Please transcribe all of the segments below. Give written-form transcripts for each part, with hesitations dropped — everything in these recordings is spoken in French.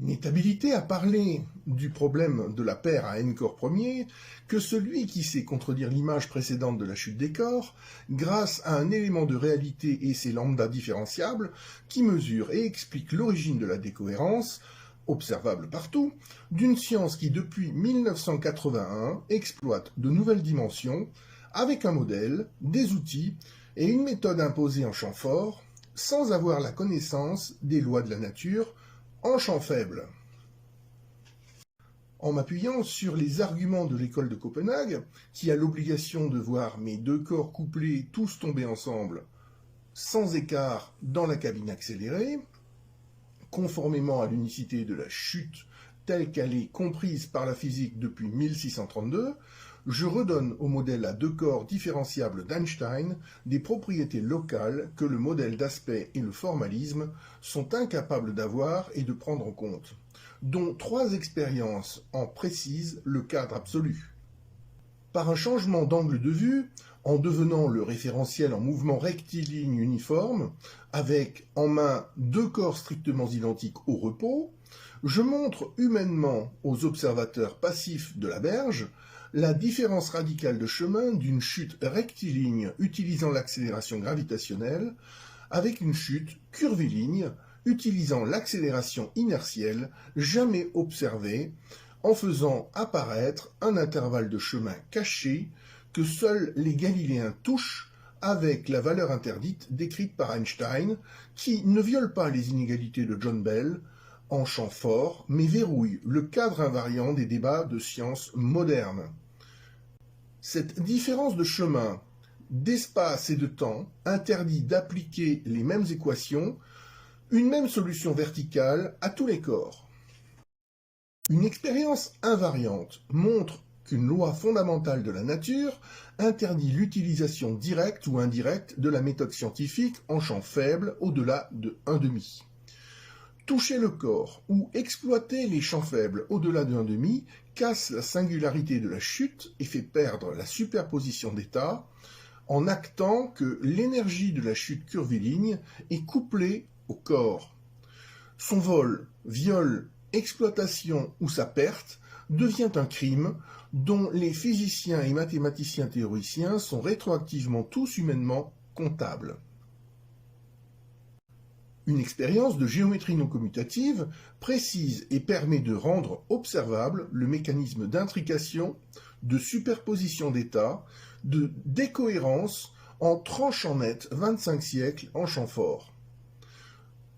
n'est habilité à parler du problème de la paire à n corps premiers que celui qui sait contredire l'image précédente de la chute des corps grâce à un élément de réalité et ses lambda différenciables qui mesure et explique l'origine de la décohérence, observable partout, d'une science qui depuis 1981 exploite de nouvelles dimensions avec un modèle, des outils et une méthode imposée en champ fort sans avoir la connaissance des lois de la nature en champ faible. En m'appuyant sur les arguments de l'école de Copenhague, qui a l'obligation de voir mes deux corps couplés tous tomber ensemble, sans écart dans la cabine accélérée, conformément à l'unicité de la chute telle qu'elle est comprise par la physique depuis 1632, je redonne au modèle à deux corps différenciables d'Einstein des propriétés locales que le modèle d'aspect et le formalisme sont incapables d'avoir et de prendre en compte, dont trois expériences en précisent le cadre absolu. Par un changement d'angle de vue, en devenant le référentiel en mouvement rectiligne uniforme, avec en main deux corps strictement identiques au repos, je montre humainement aux observateurs passifs de la berge la différence radicale de chemin d'une chute rectiligne utilisant l'accélération gravitationnelle avec une chute curviligne utilisant l'accélération inertielle jamais observée en faisant apparaître un intervalle de chemin caché que seuls les Galiléens touchent avec la valeur interdite décrite par Einstein, qui ne viole pas les inégalités de John Bell en champ fort, mais verrouille le cadre invariant des débats de sciences modernes. Cette différence de chemin, d'espace et de temps interdit d'appliquer les mêmes équations, une même solution verticale à tous les corps. Une expérience invariante montre qu'une loi fondamentale de la nature interdit l'utilisation directe ou indirecte de la méthode scientifique en champ faible au-delà de 1,5. Toucher le corps ou exploiter les champs faibles au-delà de 1,5 casse la singularité de la chute et fait perdre la superposition d'états en actant que l'énergie de la chute curviligne est couplée au corps. Son vol, viol, exploitation ou sa perte devient un crime dont les physiciens et mathématiciens théoriciens sont rétroactivement tous humainement comptables. Une expérience de géométrie non commutative précise et permet de rendre observable le mécanisme d'intrication, de superposition d'états, de décohérence en tranchant net 25 siècles en champ fort.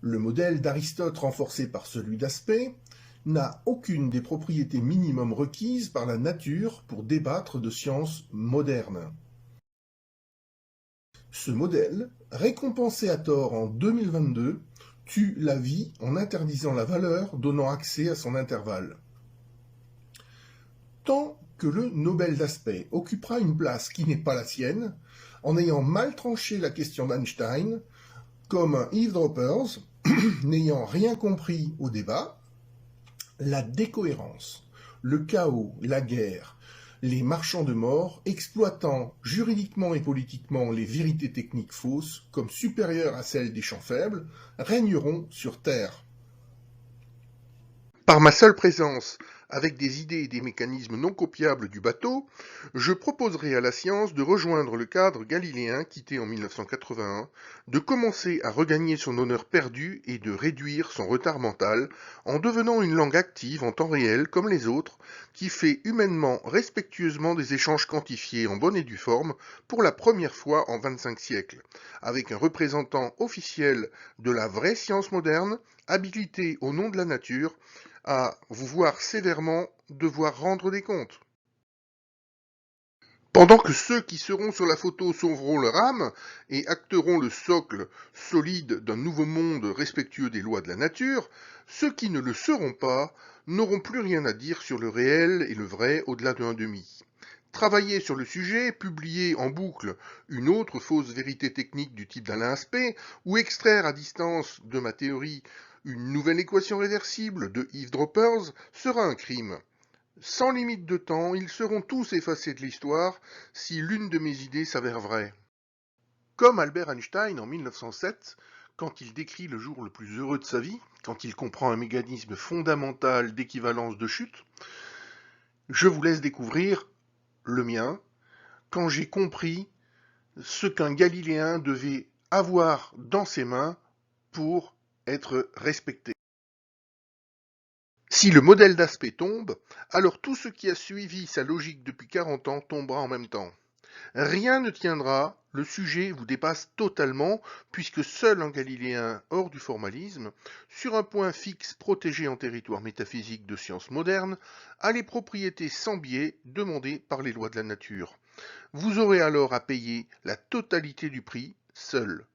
Le modèle d'Aristote renforcé par celui d'Aspect n'a aucune des propriétés minimum requises par la nature pour débattre de sciences modernes. Ce modèle, récompensé à tort en 2022, tue la vie en interdisant la valeur donnant accès à son intervalle. Tant que le Nobel d'aspect occupera une place qui n'est pas la sienne, en ayant mal tranché la question d'Einstein, comme un eavesdroppers, n'ayant rien compris au débat, la décohérence, le chaos, la guerre, les marchands de mort, exploitant juridiquement et politiquement les vérités techniques fausses comme supérieures à celles des champs faibles, régneront sur Terre. Par ma seule présence, avec des idées et des mécanismes non copiables du bateau, je proposerai à la science de rejoindre le cadre galiléen quitté en 1981, de commencer à regagner son honneur perdu et de réduire son retard mental en devenant une langue active en temps réel comme les autres, qui fait humainement, respectueusement des échanges quantifiés en bonne et due forme pour la première fois en 25 siècles, avec un représentant officiel de la vraie science moderne, habilité au nom de la nature, à vous voir sévèrement devoir rendre des comptes. Pendant que ceux qui seront sur la photo sauveront leur âme et acteront le socle solide d'un nouveau monde respectueux des lois de la nature, ceux qui ne le seront pas n'auront plus rien à dire sur le réel et le vrai au-delà de 1,5. Travailler sur le sujet, publier en boucle une autre fausse vérité technique du type d'Alain Aspect, ou extraire à distance de ma théorie une nouvelle équation réversible de eavesdroppers sera un crime. Sans limite de temps, ils seront tous effacés de l'histoire si l'une de mes idées s'avère vraie. Comme Albert Einstein en 1907, quand il décrit le jour le plus heureux de sa vie, quand il comprend un mécanisme fondamental d'équivalence de chute. Je vous laisse découvrir le mien, quand j'ai compris ce qu'un Galiléen devait avoir dans ses mains pour être respecté. Si le modèle d'aspect tombe, alors tout ce qui a suivi sa logique depuis 40 ans tombera en même temps. Rien ne tiendra, le sujet vous dépasse totalement, puisque seul un Galiléen hors du formalisme, sur un point fixe protégé en territoire métaphysique de sciences modernes, a les propriétés sans biais demandées par les lois de la nature. Vous aurez alors à payer la totalité du prix, seul.